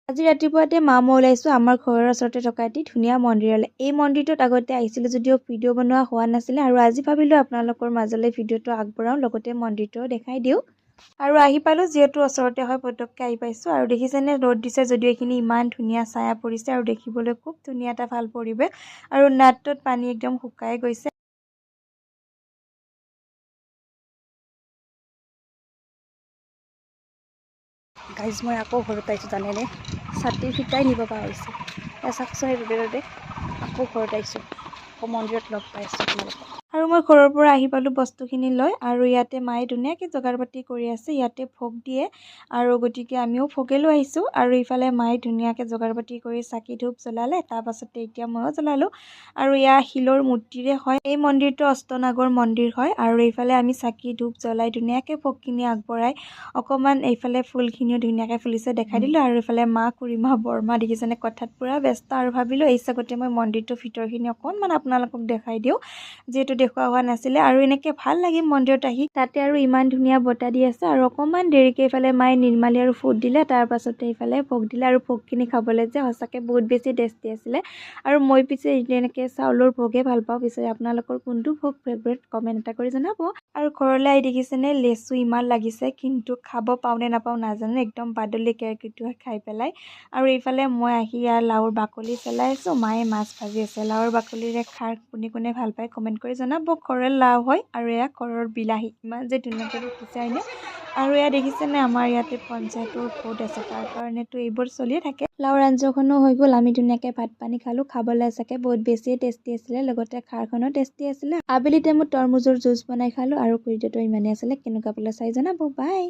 আজি ৰাতিপুৱাতে মা মই ওলাইছোঁ আমাৰ ঘৰৰ ওচৰতে থকা এটি ধুনীয়া মন্দিৰলৈ। এই মন্দিৰটোত আগতে আহিছিলোঁ যদিও ভিডিঅ' বনোৱা হোৱা নাছিলে আৰু আজি ভাবিলোঁ আপোনালোকৰ মাজলৈ ভিডিঅ'টো আগবঢ়াওঁ, লগতে মন্দিৰটো দেখাই দিওঁ। আৰু আহি পালোঁ, যিহেতু ওচৰতে হয় পটককৈ আহি পাইছোঁ। আৰু দেখিছেনে ৰ'দ দিছে যদিও এইখিনি ইমান ধুনীয়া ছায়া পৰিছে আৰু দেখিবলৈ খুব ধুনীয়া এটা ভাল পৰিৱেশ। আৰু নাদটোত পানী একদম শুকাই গৈছে। গাইজ মই আকৌ ঘৰত আহিছোঁ জানেনে, ছাতি ফিটাই নিব পৰা হৈছে। চাওকচোন এই ৰ'দে আকৌ ঘৰত আহিছোঁ, আকৌ মন্দিৰত লগ পাই আছোঁ আপোনালোকক। আৰু মই ঘৰৰ পৰা আহি পালোঁ বস্তুখিনি লৈ, আৰু ইয়াতে মায়ে ধুনীয়াকৈ যোগাৰ পাতি কৰি আছে। ইয়াতে ভোগ দিয়ে আৰু গতিকে আমিও ভোগে লৈ আহিছোঁ। আৰু ইফালে মায়ে ধুনীয়াকৈ যোগাৰ পাতি কৰি চাকি ধূপ জ্বলালে, তাৰপাছতে এতিয়া ময়ো জ্বলালোঁ। আৰু এয়া শিলৰ মূৰ্তিৰে হয়, এই মন্দিৰটো অষ্টনাগৰ মন্দিৰ হয়। আৰু এইফালে আমি চাকি ধূপ জ্বলাই ধুনীয়াকৈ ভোগখিনি আগবঢ়াই অকণমান এইফালে ফুলখিনিও ধুনীয়াকৈ ফুলিছে দেখাই দিলোঁ। আৰু এইফালে মা খুৰীমা বৰমা দেখিছেনে কথাত পূৰা ব্যস্ত, আৰু ভাবিলোঁ এই চাগতে মই মন্দিৰটোৰ ভিতৰখিনি অকণমান আপোনালোকক দেখাই দিওঁ, যিহেতু দেখুওৱা হোৱা নাছিলে। আৰু এনেকৈ ভাল লাগে মন্দিৰত আহি, তাতে আৰু ইমান ধুনীয়া বতাহ দি আছে। আৰু অকণমান দেৰিকৈ এইফালে মায়ে নিৰ্মালি আৰু ফুট দিলে, তাৰপাছতে এইফালে ভোগ দিলে। আৰু ভোগখিনি খাবলৈ যে সঁচাকৈ বহুত বেছি টেষ্টি আছিলে। আৰু মই পিছে এনেকৈ চাউলৰ ভোগে ভাল পাওঁ। পিছে আপোনালোকৰ কোনটো ভোগ ফেভৰেট কমেণ্ট এটা কৰি জনাব। আৰু ঘৰলৈ আহি দেখিছেনে লেচু ইমান লাগিছে, কিন্তু খাব পাওঁ নে নাপাওঁ নাজানো, একদম বাদলি কেৰকেটুৱাই খাই পেলাই। আৰু এইফালে মই আহি ইয়াৰ লাওৰ বাকলি পেলাই আছোঁ, মায়ে মাছ ভাজি আছে। লাওৰ বাকলিৰে খাৰ কোনে কোনে ভাল পায় কমেণ্ট কৰি জনাব। ঘৰৰ লাও হয় আৰু এয়া ঘৰৰ বিলাহী, ইমান যে ধুনীয়াকৈ দেখিছে হয়নে। আৰু এয়া দেখিছেনে আমাৰ ইয়াতে পঞ্চায়তৰ ভোট আছে, তাৰ কাৰণেতো এইবোৰ চলিয়ে থাকে। লাওৰ আঞ্জাখনো হৈ গ'ল, আমি ধুনীয়াকৈ ভাত পানী খালোঁ। খাবলৈ চাগে বহুত বেছিয়ে টেষ্টি আছিলে, লগতে খাৰখনো টেষ্টি আছিলে। আবেলি টাইমত তৰমুজৰ জুচ বনাই খালোঁ। আৰু ভিডিঅ'টো ইমানেই আছিলে, কেনেকুৱা পালে চাই জনাব। বাই।